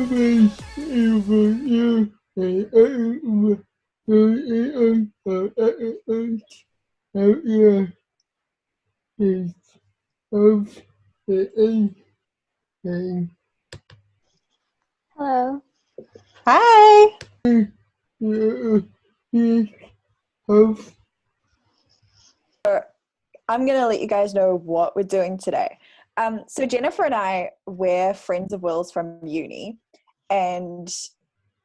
Hello. Hi. I'm going to let you guys know what we're doing today. So Jennifer and I, we're friends of Will's from uni, and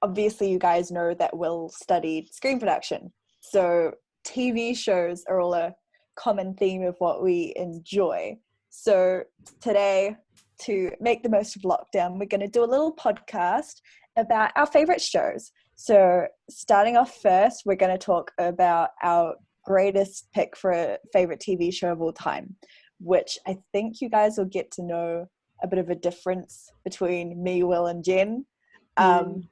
obviously you guys know that Will studied screen production. So TV shows are all a common theme of what we enjoy. So today, to make the most of lockdown, we're going to do a little podcast about our favorite shows. So starting off first, we're going to talk about our greatest pick for a favorite TV show of all time, which I think you guys will get to know a bit of a difference between me, Will, and Jen. And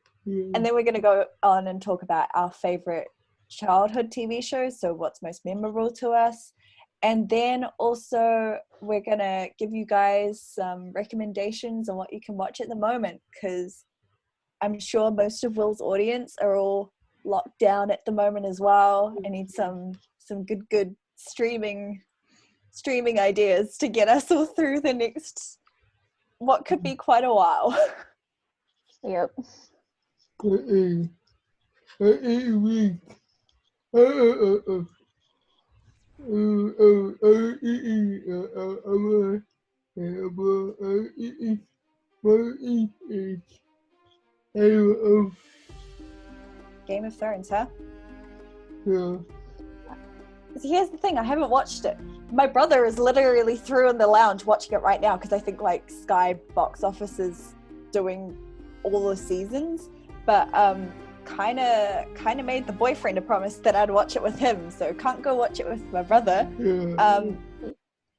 then we're going to go on and talk about our favorite childhood TV shows, so what's most memorable to us. And then also we're going to give you guys some recommendations on what you can watch at the moment, because I'm sure most of Will's audience are all locked down at the moment as well. I need some good streaming ideas to get us all through the next, what could be quite a while. Yep. Game of Thrones, huh? Yeah. So here's the thing, I haven't watched it. My brother is literally through in the lounge watching it right now, because I think like Sky Box Office is doing all the seasons, but kind of made the boyfriend a promise that I'd watch it with him, so can't go watch it with my brother.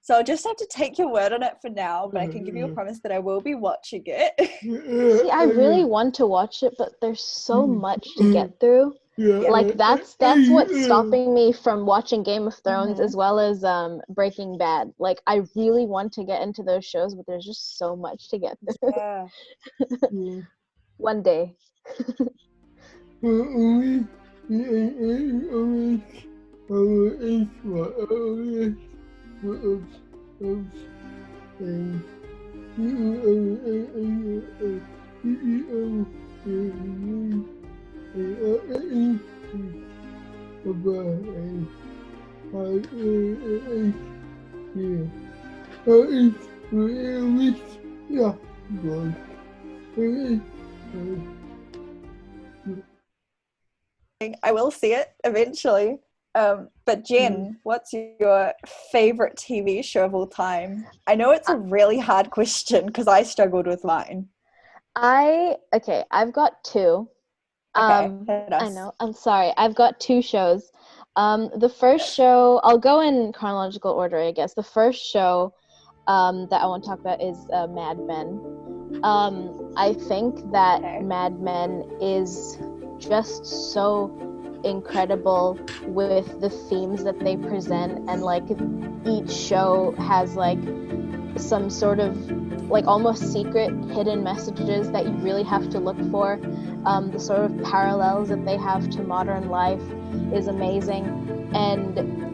So I'll just have to take your word on it for now, but I can give you a promise that I will be watching it. See, I really want to watch it, but there's so much to get through. Like that's what's stopping me from watching Game of Thrones as well as Breaking Bad. Like I really want to get into those shows, but there's just so much to get through. Yeah. One day. I will see it eventually. But Jen, what's your favorite TV show of all time? I know it's a really hard question because I struggled with mine. I've got two. Hit us. I know. I'm sorry. I've got two shows. The first show, I'll go in chronological order, I guess. The first show that I want to talk about is Mad Men. I think that Mad Men is just so incredible with the themes that they present, and like each show has like some sort of like almost secret hidden messages that you really have to look for. The sort of parallels that they have to modern life is amazing, and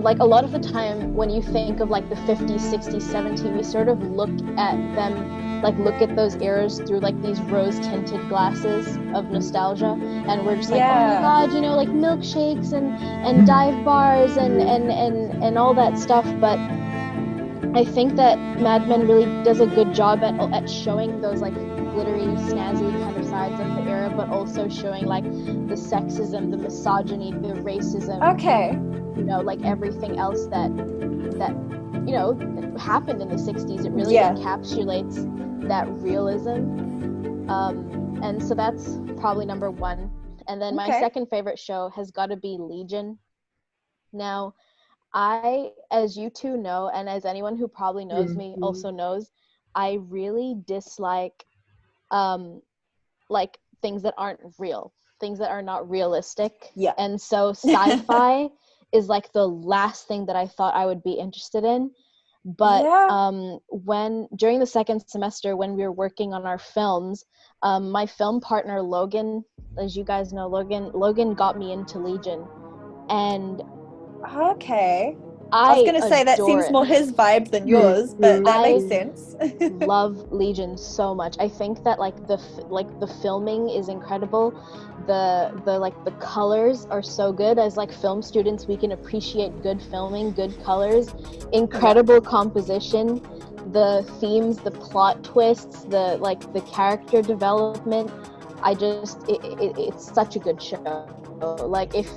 like a lot of the time when you think of like the 50s, 60s, 70s, we sort of look at those eras through like these rose-tinted glasses of nostalgia, and we're just like, oh my god, you know, like milkshakes and dive bars and all that stuff. But I think that Mad Men really does a good job at showing those like glittery, snazzy kind of sides of the era, but also showing like the sexism, the misogyny, the racism. You know, like everything else that you know happened in the 60s. It really encapsulates that realism. And so that's probably number one. And then my second favorite show has got to be Legion. Now, as you two know, and as anyone who probably knows me also knows, I really dislike like things that aren't real, things that are not realistic. And so sci-fi is like the last thing that I thought I would be interested in. But when during the second semester, when we were working on our films, My film partner Logan, as you guys know, Logan got me into Legion, and Okay. I was I gonna say that adore seems it. more his vibe than yours, but that makes I sense. love Legion so much. I think that like the filming is incredible. The colors are so good. As like film students, we can appreciate good filming, good colors, incredible composition, the themes, the plot twists, the character development. It's such a good show. Like if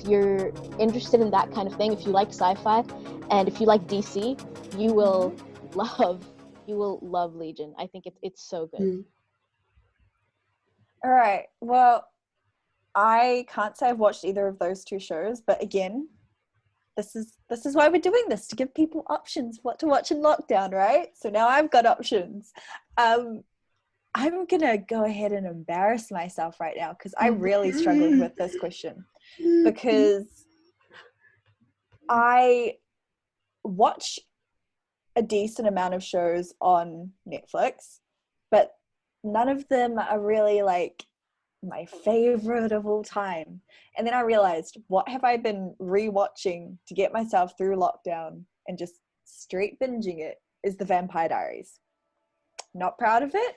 you're interested in that kind of thing, if you like sci-fi and if you like DC, you will love Legion. I think it's so good. All right. Well, I can't say I've watched either of those two shows, but again, this is why we're doing this, to give people options what to watch in lockdown, right? So now I've got options. I'm gonna go ahead and embarrass myself right now because I really struggled with this question, because I watch a decent amount of shows on Netflix, but none of them are really like my favorite of all time. And then I realized, what have I been rewatching to get myself through lockdown and just straight binging it, is the Vampire Diaries. Not proud of it,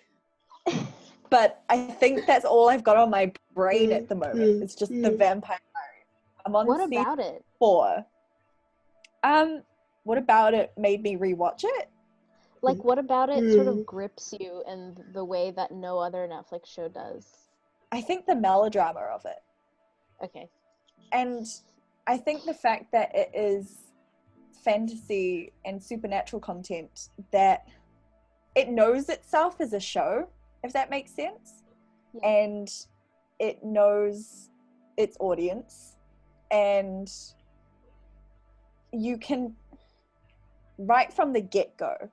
but I think that's all I've got on my brain at the moment. It's just the Vampire Diaries. I'm on What season about it? 4. What about it made me rewatch it? Like, what about it sort of grips you in the way that no other Netflix show does? I think the melodrama of it. Okay. And I think the fact that it is fantasy and supernatural content, that it knows itself as a show, if that makes sense. Yeah. And it knows its audience, and you can, right from the get-go,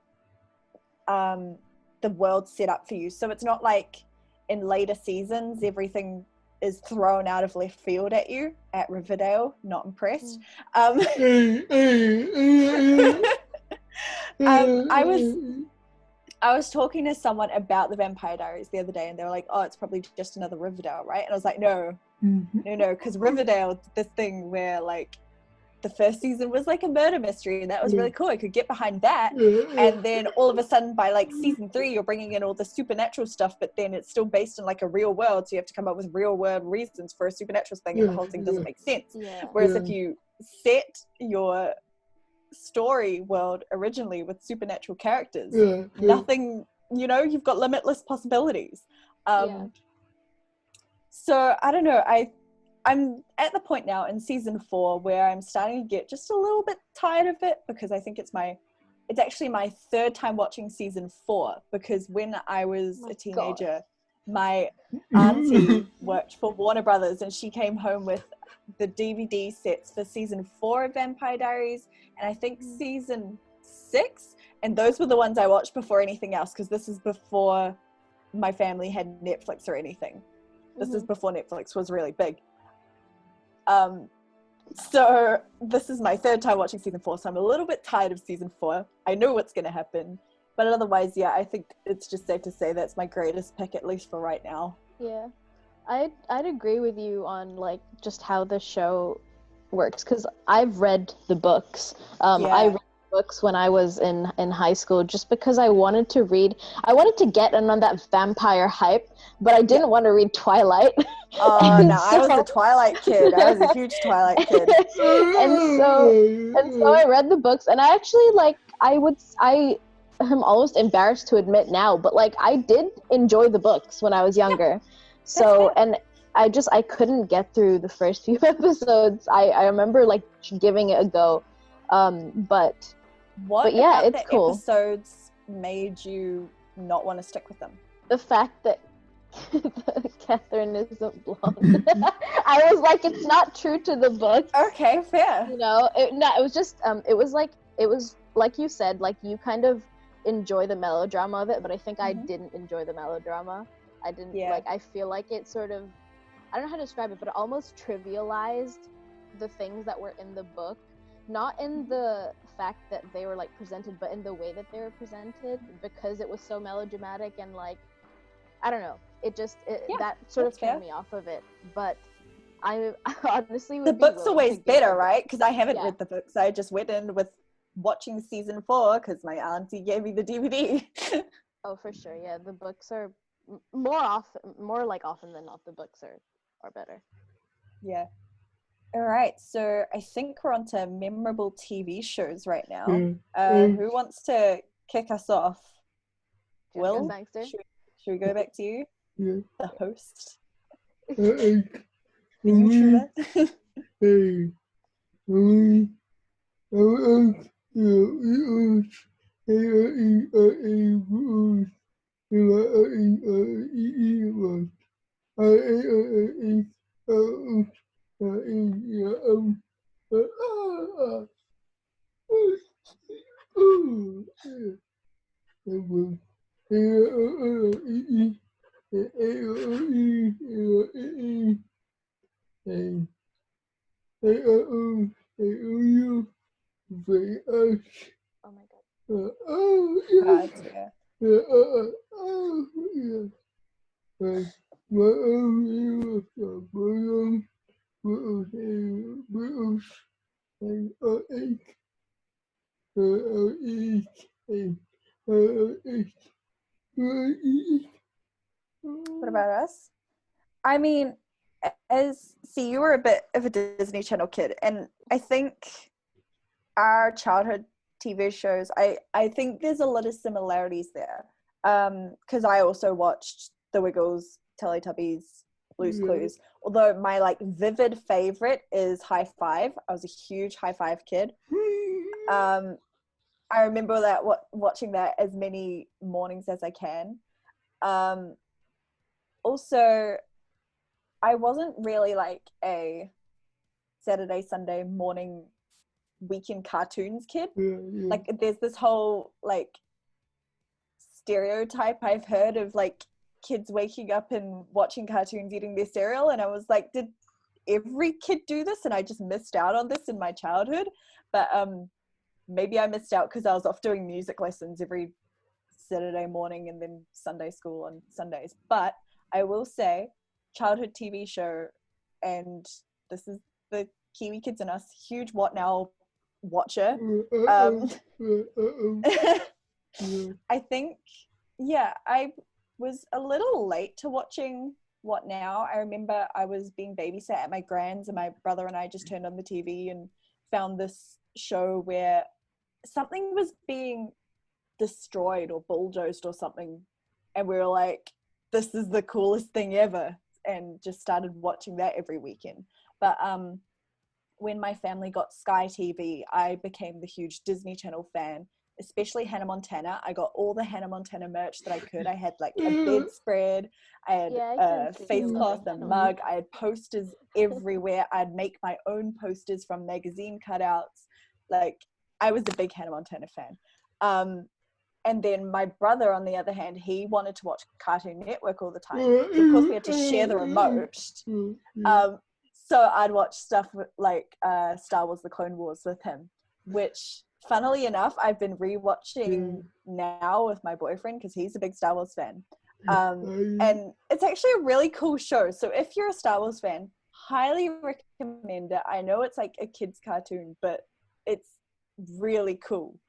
the world's set up for you. So it's not like in later seasons everything is thrown out of left field at you. At Riverdale, not impressed. I was talking to someone about the Vampire Diaries the other day, and they were like, oh, it's probably just another Riverdale, right? And I was like, no, because Riverdale did this thing where like the first season was like a murder mystery, and that was really cool. I could get behind that. And then all of a sudden by like season 3, you're bringing in all the supernatural stuff, but then it's still based in like a real world, so you have to come up with real world reasons for a supernatural thing, and the whole thing doesn't make sense. Whereas if you set your story world originally with supernatural characters, nothing, you've got limitless possibilities. So I don't know, I'm at the point now in season 4 where I'm starting to get just a little bit tired of it, because I think it's actually my 3rd time watching season 4, because when I was a teenager, my auntie worked for Warner Brothers, and she came home with the DVD sets for season 4 of Vampire Diaries, and I think season 6, and those were the ones I watched before anything else, because this is before my family had Netflix or anything. This is before Netflix was really big. So this is my 3rd time watching season 4, so I'm a little bit tired of season 4. I know what's going to happen, but otherwise, yeah, I think it's just safe to say that's my greatest pick, at least for right now. Yeah, I'd agree with you on like just how the show works, because I've read the books. I read books when I was in high school, just because I wanted to get in on that vampire hype, but I didn't want to read Twilight. Oh no, I was a Twilight kid. I was a huge Twilight kid. and so I read the books, and I actually I am almost embarrassed to admit now, but like I did enjoy the books when I was younger. So, and I couldn't get through the first few episodes. I remember like giving it a go. But yeah, it's cool. What episodes made you not want to stick with them? The fact that Catherine isn't blonde. I was like, it's not true to the book. Okay, fair. It was just it was like you said, like you kind of enjoy the melodrama of it, but I think I didn't enjoy the melodrama. I didn't like. I feel like it sort of, I don't know how to describe it, but it almost trivialized the things that were in the book. Not in the fact that they were like presented, but in the way that they were presented, because it was so melodramatic and like, I don't know. Yeah, that sort of that's turned fair. me off of it. But I honestly would The be book's willing to always give better, it. right? Because I haven't Yeah. read the books. I just went in with watching season 4 because my auntie gave me the DVD. Oh, for sure. Yeah, the books are more like often than not, the books are better. Yeah. All right. So I think we're on to memorable TV shows right now. Who wants to kick us off? Jennifer Will, Sangster? should we go back to you? Yeah. The host. Hey, The YouTuber. hey, Oh my God, yeah. What about us? I mean, you were a bit of a Disney Channel kid, and I think our childhood TV shows, I think there's a lot of similarities there. Because I also watched The Wiggles, Teletubbies, Blue's Clues. Although my like vivid favorite is High Five. I was a huge High Five kid. I remember that watching that as many mornings as I can. Also, I wasn't really like a Saturday, Sunday morning weekend cartoons kid. Like there's this whole like stereotype I've heard of like kids waking up and watching cartoons eating their cereal, and I was like, did every kid do this and I just missed out on this in my childhood? But maybe I missed out because I was off doing music lessons every Saturday morning and then Sunday school on Sundays. But I will say, childhood TV show, and this is the Kiwi kids and us, huge What Now watcher. I think, yeah, I was a little late to watching What Now. I remember I was being babysat at my grand's, and my brother and I just turned on the TV and found this show where something was being destroyed or bulldozed or something, and we were like, this is the coolest thing ever, and just started watching that every weekend. But when my family got Sky TV, I became the huge Disney Channel fan, especially Hannah Montana. I got all the Hannah Montana merch that I could. I had like a bedspread, I had a face cloth, a mug, I had posters everywhere. I'd make my own posters from magazine cutouts. Like, I was a big Hannah Montana fan. And then my brother, on the other hand, he wanted to watch Cartoon Network all the time. So of course we had to share the remote. So I'd watch stuff like Star Wars: The Clone Wars with him, which, funnily enough, I've been rewatching now with my boyfriend because he's a big Star Wars fan. And it's actually a really cool show. So if you're a Star Wars fan, highly recommend it. I know it's like a kid's cartoon, but it's really cool.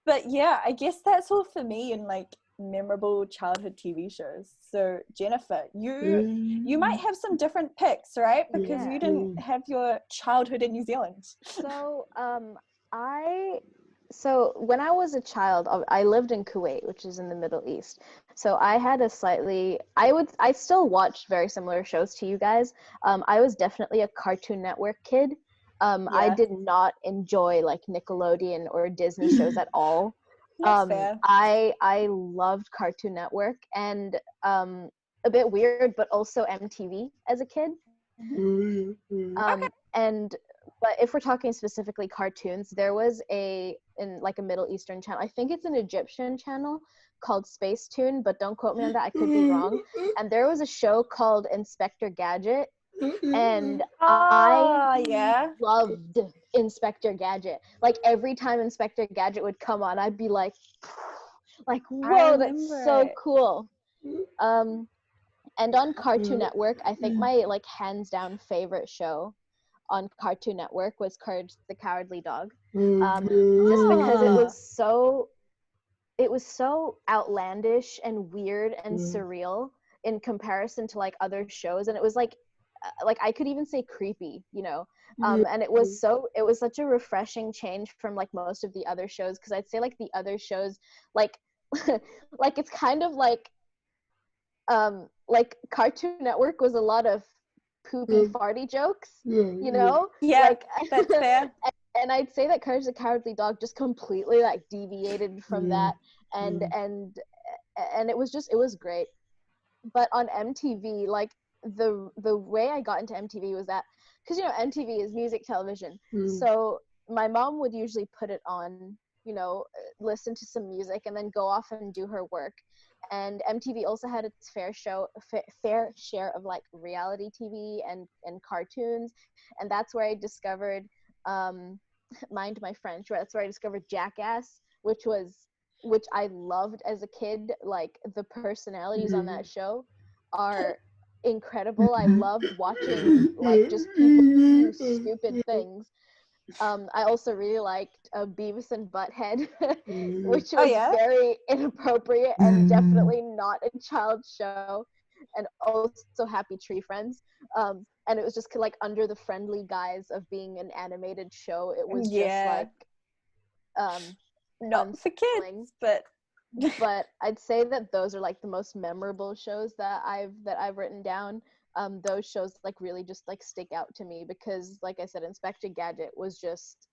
But yeah, I guess that's all for me in like memorable childhood TV shows. So Jennifer, you might have some different picks, right? Because you didn't have your childhood in New Zealand. So when I was a child, I lived in Kuwait, which is in the Middle East. So I had I still watched very similar shows to you guys. I was definitely a Cartoon Network kid. I did not enjoy like Nickelodeon or Disney shows at all. That's fair. I loved Cartoon Network and a bit weird, but also MTV as a kid. But if we're talking specifically cartoons, there was in like a Middle Eastern channel. I think it's an Egyptian channel called Space Tune, but don't quote me on that. I could be wrong. And there was a show called Inspector Gadget, and I loved Inspector Gadget. Like every time Inspector Gadget would come on, I'd be like, Like, whoa, that's so it. cool. And on Cartoon Network, I think my like hands down favorite show on Cartoon Network was Courage the Cowardly Dog. Just because it was so outlandish and weird and surreal in comparison to like other shows, and it was like I could even say creepy, you know. And it was such a refreshing change from like most of the other shows, because I'd say like the other shows like like it's kind of like Cartoon Network was a lot of poopy farty jokes, you know. Yeah, like that's fair. and I'd say that Courage the Cowardly Dog just completely like deviated from that, and it was great. But on MTV, like the way I got into MTV was that, because you know MTV is music television, so my mom would usually put it on, you know, listen to some music and then go off and do her work. And MTV also had its fair share of like reality TV and cartoons, and that's where I discovered mind my French, right? That's where I discovered Jackass, which I loved as a kid. Like the personalities on that show are incredible. I loved watching like just people do stupid things. I also really liked Beavis and Butthead, which was very inappropriate and definitely not a child's show, and also Happy Tree Friends. And it was just like under the friendly guise of being an animated show, it was just like not for kids, but I'd say that those are like the most memorable shows that I've written down. Those shows like really just like stick out to me because, like I said, Inspector Gadget was just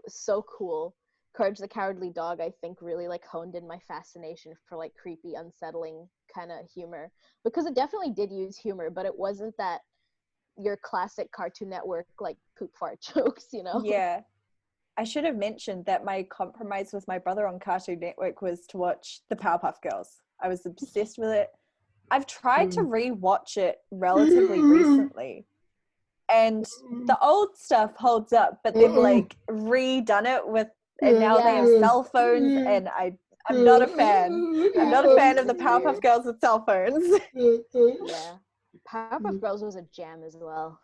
so cool. Courage the Cowardly Dog, I think, really like honed in my fascination for like creepy, unsettling kind of humor, because it definitely did use humor, but it wasn't that your classic Cartoon Network like poop fart jokes, you know? Yeah. I should have mentioned that my compromise with my brother on Cartoon Network was to watch the Powerpuff Girls. I was obsessed with it. I've tried to re-watch it relatively recently, and the old stuff holds up, but they've like redone it with, and now they have cell phones, and I'm not a fan. I'm not a fan of the Powerpuff Girls with cell phones. Yeah, Powerpuff Girls was a jam as well.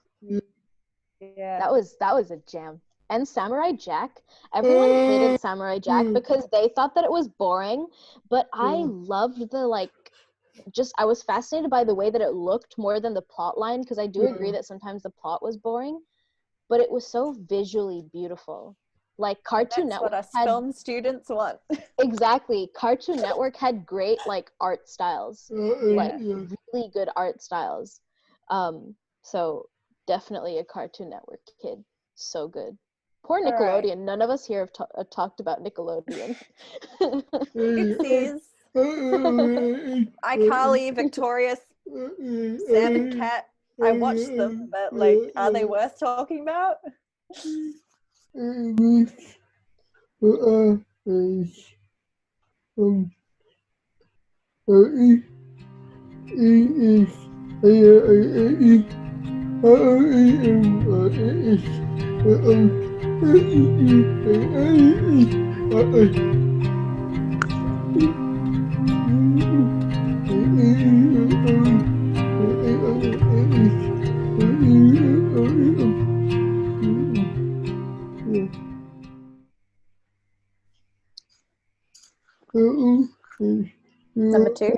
Yeah, that was a jam. And Samurai Jack, everyone hated Samurai Jack because they thought that it was boring, but I loved the like, just I was fascinated by the way that it looked more than the plot line, because I do agree that sometimes the plot was boring, but it was so visually beautiful. Like Cartoon that's Network what us had, film students want. exactly, Cartoon Network had great like art styles, like really good art styles. So definitely a Cartoon Network kid. So good. Poor Nickelodeon. Right. None of us here have talked about Nickelodeon. Oopsies. iCarly, Victorious, Sam and Cat. I watched them, but like, are they worth talking about? Number 2.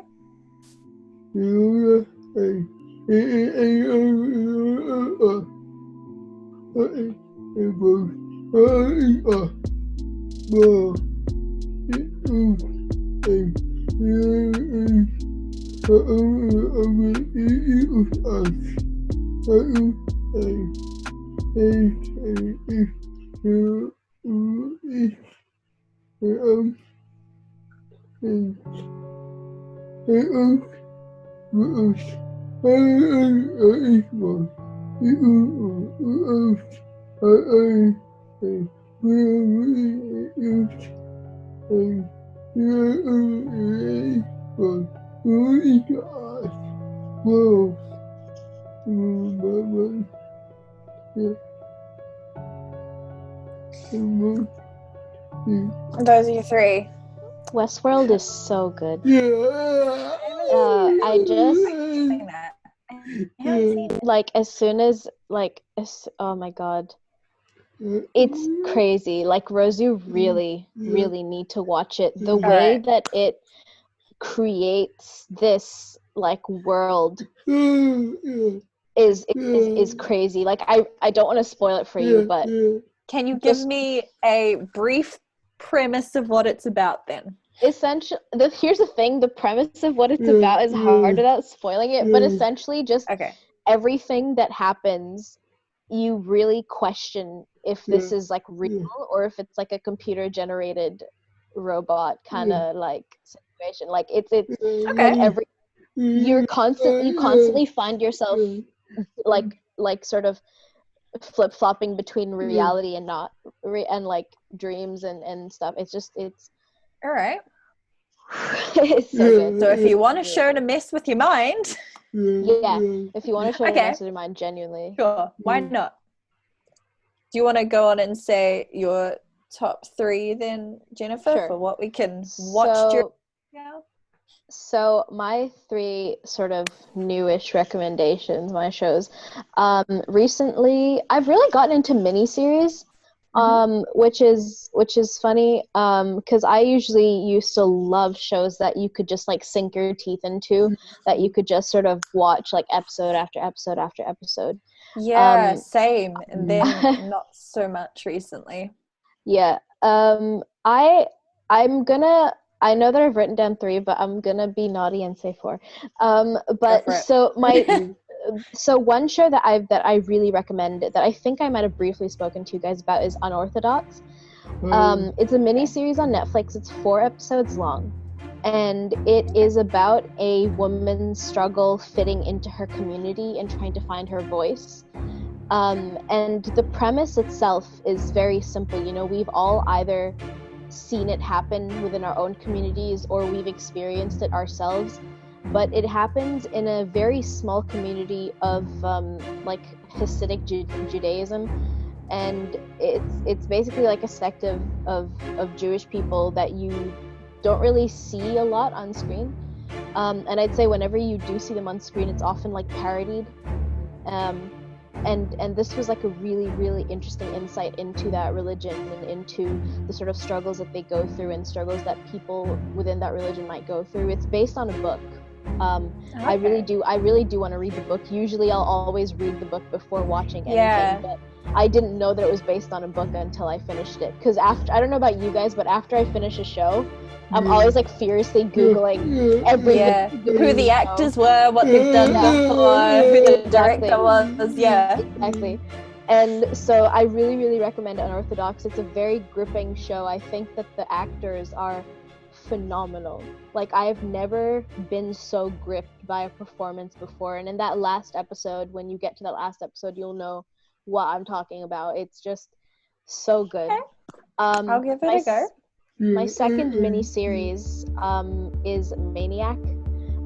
Those are your 3. Westworld is so good. I I just seen that. I haven't seen it. like as soon as oh my god, it's crazy. Like Rose, you really need to watch it. The way Alright. that it creates this like world is crazy. Like I don't want to spoil it for you, but Can you give me a brief premise of what it's about then? essentially, here's the thing: the premise of what it's about is hard without spoiling it. But essentially, just Okay. everything that happens, you really question if this is like real or if it's like a computer generated robot kind of like situation. Like it's Okay. every you constantly find yourself like sort of flip-flopping between reality and not and like dreams and stuff. It's All right. it's so good. So if you want a show to mess with your mind, Yeah, if you want to show Okay. the rest of your mind, genuinely. sure, why not? Do you want to go on and say your top 3 then, Jennifer, Sure. for what we can watch during now? So my 3 sort of newish recommendations, my shows. Recently, I've really gotten into miniseries, which is funny, because I usually used to love shows that you could just like sink your teeth into, that you could just sort of watch like episode after episode after episode. Yeah, same. And then not so much recently. Yeah. I know that I've written down 3, but I'm gonna be naughty and say 4. But for it. so one show that I really recommend that I think I might have briefly spoken to you guys about is Unorthodox. It's a mini series on Netflix. It's 4 episodes long, and it is about a woman's struggle fitting into her community and trying to find her voice. And the premise itself is very simple. You know, we've all either seen it happen within our own communities or we've experienced it ourselves, but it happens in a very small community of like Hasidic Judaism, and it's basically like a sect of Jewish people that you don't really see a lot on screen, and I'd say whenever you do see them on screen, it's often like parodied. And this was like a really, really interesting insight into that religion and into the sort of struggles that they go through and struggles that people within that religion might go through. It's based on a book. I really do want to read the book. Usually I'll always read the book before watching anything, but I didn't know that it was based on a book until I finished it. Because after, I don't know about you guys, but after I finish a show, I'm always like furiously Googling everything. Who the actors were, what they've done before, who the director was. Exactly. And so I really, really recommend Unorthodox. It's a very gripping show. I think that the actors are phenomenal. Like, I've never been so gripped by a performance before. And in that last episode, when you get to that last episode, you'll know what I'm talking about. It's just so good. I'll give it a go. My second mini-series is Maniac.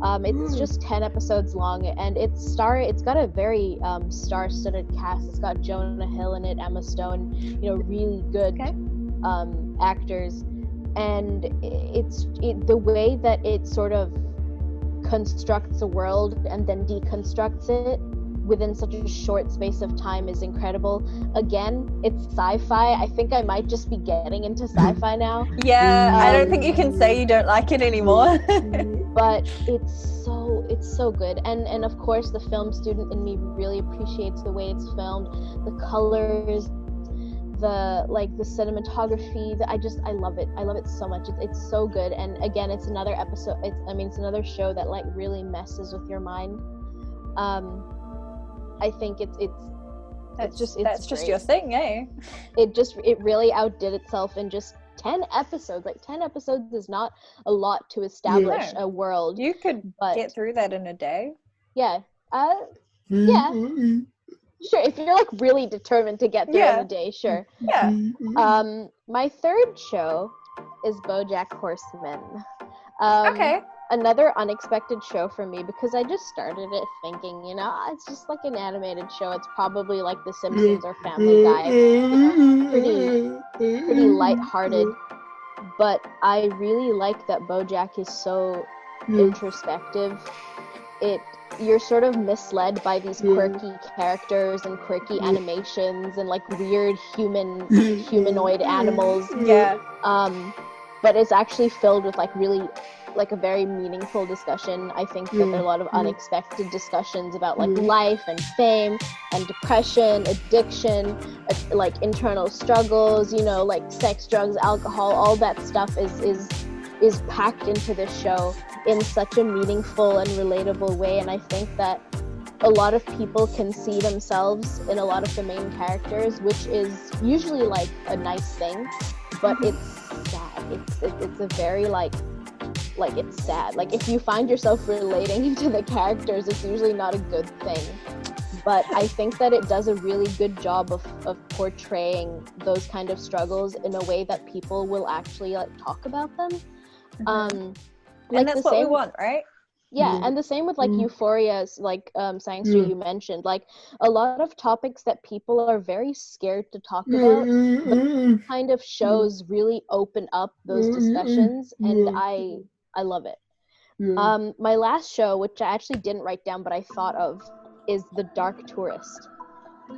It's just 10 episodes long, and it's got a very star-studded cast. It's got Jonah Hill in it, Emma Stone, you know, really good actors. And the way that it sort of constructs a world and then deconstructs it within such a short space of time is incredible. Again, it's sci-fi. I think I might just be getting into sci-fi now. I don't think you can say you don't like it anymore. But it's so good. And of course, the film student in me really appreciates the way it's filmed, the colors, the cinematography. I love it. I love it so much. It's so good. And again, it's another episode. It's another show that like really messes with your mind. I think that's just your thing, eh? It really outdid itself in just 10 episodes. Like 10 episodes is not a lot to establish a world. You could get through that in a day. Yeah. Yeah. Sure, if you're like really determined to get through it in a day, sure. Yeah. My third show is Bojack Horseman. Okay. Another unexpected show for me because I just started it thinking, you know, it's just like an animated show. It's probably like The Simpsons or Family Guy. You know, pretty lighthearted. but I really like that Bojack is so introspective. You're sort of misled by these quirky characters and quirky animations and like weird humanoid animals. But it's actually filled with like really like a very meaningful discussion. I think that there are a lot of unexpected discussions about like life and fame and depression, addiction, like internal struggles, you know, like sex, drugs, alcohol, all that stuff is packed into this show in such a meaningful and relatable way. And I think that a lot of people can see themselves in a lot of the main characters, which is usually like a nice thing, but it's sad. It's a very like it's sad. Like if you find yourself relating to the characters, it's usually not a good thing. But I think that it does a really good job of portraying those kind of struggles in a way that people will actually like talk about them. And that's what we want, right? Yeah, and the same with like Euphoria's like science you mentioned. Like a lot of topics that people are very scared to talk about, but kind of shows really open up those discussions, and I love it. My last show, which I actually didn't write down but I thought of, is The Dark Tourist.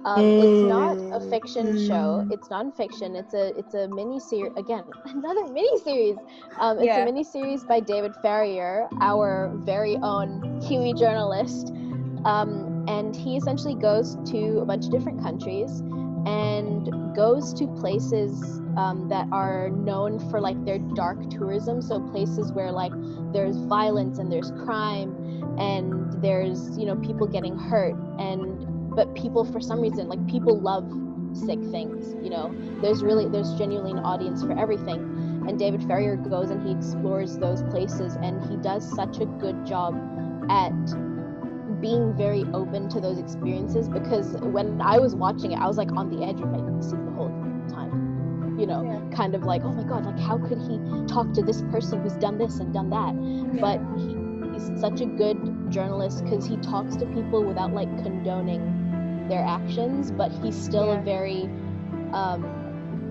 It's not a fiction show. It's non-fiction. It's a mini-series. Again, another mini-series. It's a mini-series by David Farrier, our very own Kiwi journalist. And he essentially goes to a bunch of different countries and goes to places that are known for like their dark tourism. So places where like there's violence and there's crime and there's, you know, people getting hurt, but people, for some reason, like people love sick things, you know, there's genuinely an audience for everything. And David Farrier goes and he explores those places, and he does such a good job at being very open to those experiences, because when I was watching it, I was like on the edge of my seat the whole time, you know, kind of like, oh my god, like how could he talk to this person who's done this and done that? But he's such a good journalist because he talks to people without like condoning their actions, but he's still a very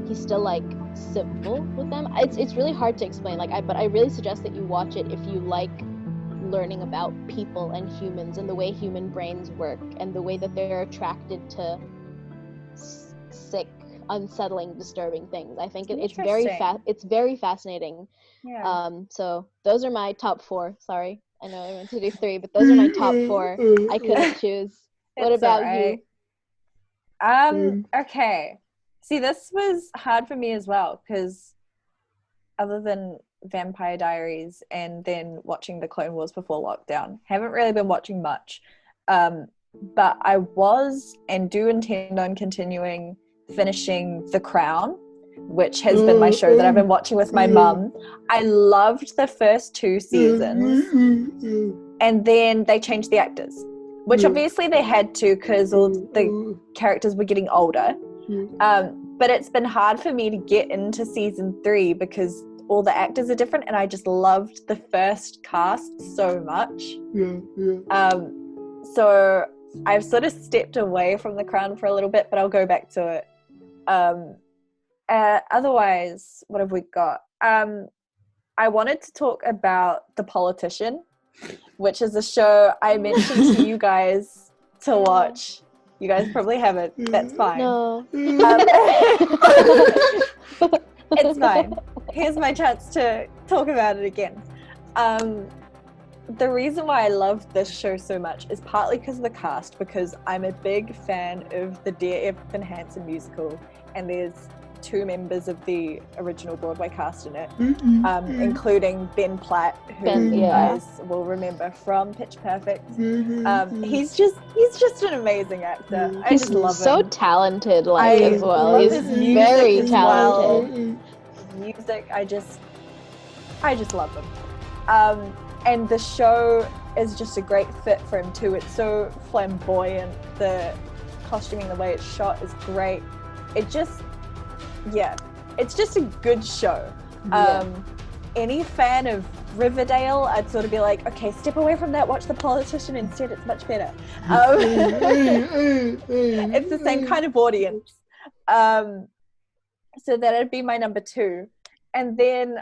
he's still like civil with them. It's really hard to explain, but I really suggest that you watch it if you like learning about people and humans and the way human brains work and the way that they're attracted to sick, unsettling, disturbing things. I think it's very fascinating. So those are my top 4. Sorry, I know I meant to do 3, but those are my top 4. I couldn't choose. What about you? Okay. See, this was hard for me as well, because other than Vampire Diaries and then watching the Clone Wars before lockdown, haven't really been watching much. But I was and do intend on continuing finishing The Crown, which has been my show that I've been watching with my mum. I loved the first 2 seasons, and then they changed the actors, which obviously they had to because all the characters were getting older. But it's been hard for me to get into season 3 because all the actors are different, and I just loved the first cast so much. So I've sort of stepped away from The Crown for a little bit, but I'll go back to it. Otherwise, what have we got? I wanted to talk about The Politician, which is a show I mentioned to you guys to watch. You guys probably haven't. That's fine. No. It's fine. Here's my chance to talk about it again. The reason why I love this show so much is partly because of the cast, because I'm a big fan of the Dear Evan Hansen musical, and there's 2 members of the original Broadway cast in it, including Ben Platt, who you guys will remember from Pitch Perfect. He's just an amazing actor. I just love him. So talented, as well. He's very talented. Music, I just love him. And the show is just a great fit for him too. It's so flamboyant. The costuming, the way it's shot is great. It's just a good show. Any fan of Riverdale, I'd sort of be like, okay, step away from that, watch The Politician instead, it's much better. It's the same kind of audience. So that'd be my number 2. And then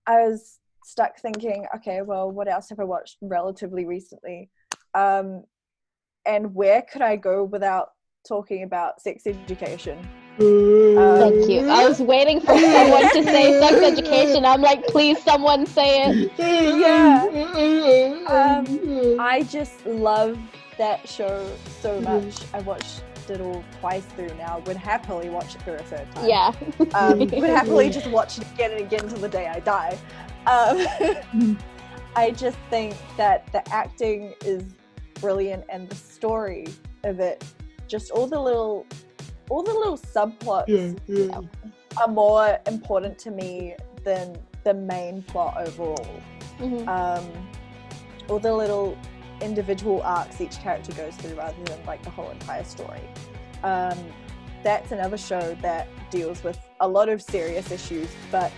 I was stuck thinking, okay, well, what else have I watched relatively recently? And where could I go without talking about sex education? Thank you. I was waiting for someone to say sex education. I'm like, please, someone say it. Yeah. I just love that show so much. I watched it all twice through now. Would happily watch it through a third time. Yeah. Would happily just watch it again and again till the day I die. I just think that the acting is brilliant, and the story of it, just all the little subplots are more important to me than the main plot overall. All the little individual arcs each character goes through rather than like the whole entire story. That's another show that deals with a lot of serious issues but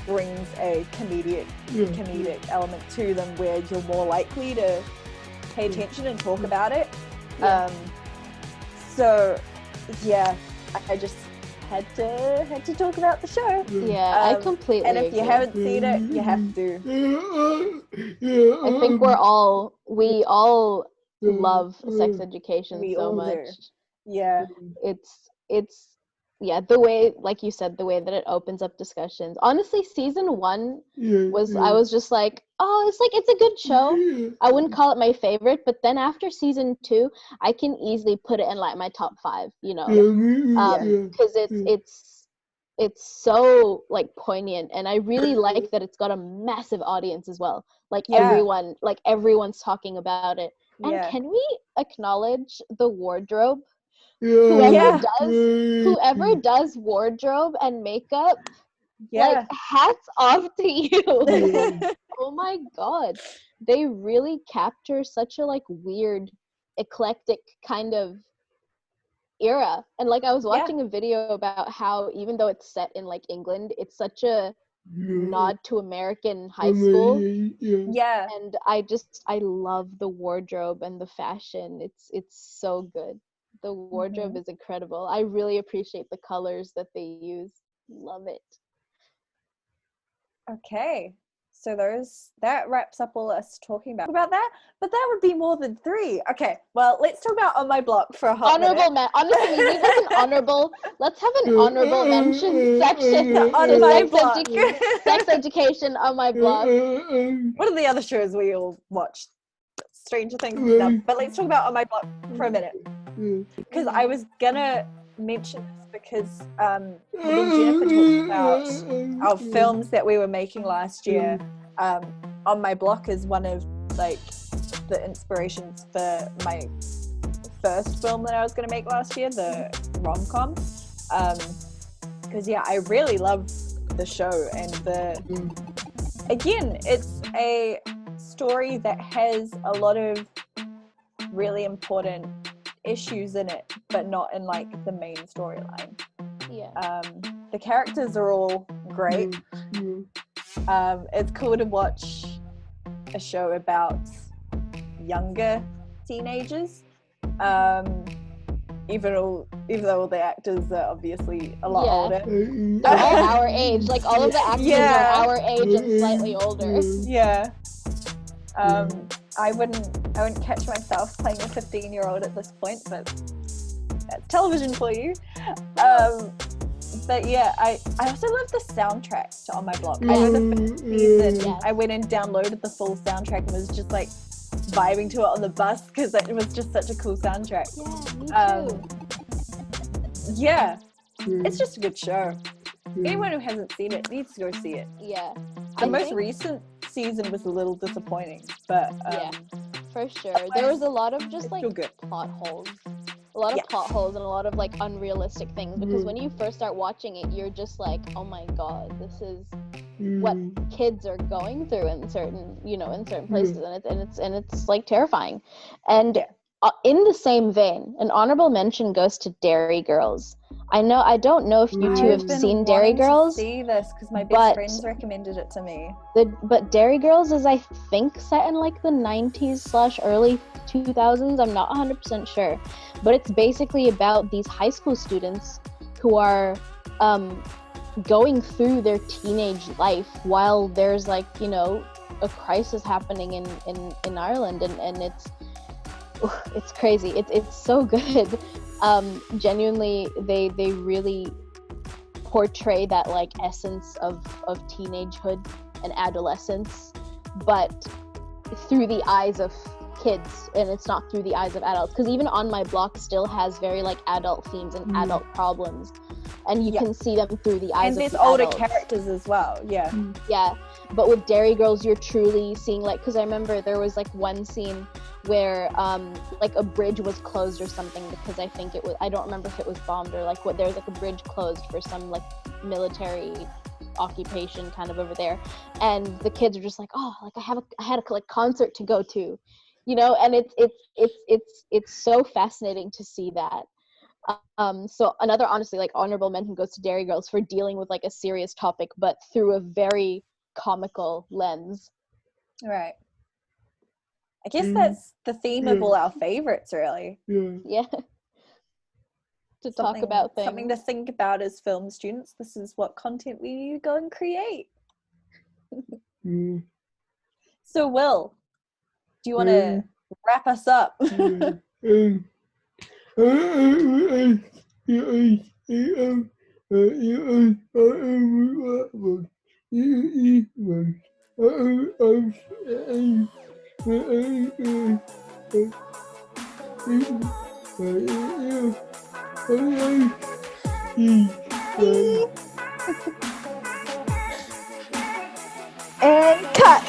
brings a comedic element to them where you're more likely to pay attention and talk about it. So yeah, I just had to talk about the show. I completely and if you agree. haven't seen it, you have to. I think we all love sex education We so all much. do. Yeah. It's the way, like you said, the way that it opens up discussions. Honestly, season 1 I was just like, oh, it's a good show. I wouldn't call it my favorite, but then after season 2, I can easily put it in like my top 5, because it's so like poignant, and I really like that it's got a massive audience as well. Like everyone's talking about it. And can we acknowledge the wardrobe? Whoever does wardrobe and makeup, like, hats off to you. Oh my god, they really capture such a like weird, eclectic kind of era. And like I was watching a video about how even though it's set in like England, it's such a nod to American high school. And I love the wardrobe and the fashion. It's so good. The wardrobe is incredible. I really appreciate the colors that they use. Love it. Okay, so that wraps up all us talking about that, but that would be more than 3. Okay, well, let's talk about On My Block for a hot minute. Honestly, we need like an honorable. Let's have an honorable mention section On My Block. Sex education on my block. What are the other shows we all watched? Stranger Things. No, but let's talk about On My Block for a minute, because I was gonna mention this because me and Jennifer talked about our films that we were making last year. On My Block is one of like the inspirations for my first film that I was going to make last year, the rom-com. Because I really love the show, and again, it's a story that has a lot of really important issues in it, but not in like the main storyline. The characters are all great. It's cool to watch a show about younger teenagers, even though all the actors are obviously a lot older. They're all our age. Like all of the actors are our age and slightly older. I wouldn't catch myself playing a 15-year-old at this point, but that's television for you. But I also love the soundtrack to On My Block. I know the first season I went and downloaded the full soundtrack and was just like vibing to it on the bus because it was just such a cool soundtrack. It's just a good show. Anyone who hasn't seen it needs to go see it. The most recent season was a little disappointing, but for sure. There was a lot of just like plot holes. A lot of plot holes and a lot of like unrealistic things, because when you first start watching it, you're just like, oh my god, this is what kids are going through in certain places, and it's like terrifying. And in the same vein, an honorable mention goes to Dairy Girls. I don't know if you two have seen Dairy Girls. To see this because my best friends recommended it to me. But Dairy Girls is, I think, set in like the 90s / early 2000s. I'm not 100% sure, but it's basically about these high school students who are going through their teenage life while there's like, you know, a crisis happening in Ireland, and it's crazy. It's so good. Genuinely, they really portray that like essence of teenagehood and adolescence, but through the eyes of kids, and it's not through the eyes of adults, because even On My Block still has very like adult themes and adult problems, and you can see them through the eyes of the adults. And there's older adults. characters as well. Yeah, but with Dairy Girls you're truly seeing, like, because I remember there was like one scene where like a bridge was closed or something, because I think it was, I don't remember if it was bombed or like what, there's like a bridge closed for some like military occupation kind of over there, and the kids are just like, oh, like I had a like concert to go to, you know, and it's so fascinating to see that. So another, honestly, like honorable mention goes to Dairy Girls for dealing with like a serious topic but through a very comical lens. Right. I guess that's the theme of all our favorites, really. Yeah. To talk about things. Something to think about as film students. This is what content we go and create. So, Will, do you want to wrap us up? And cut.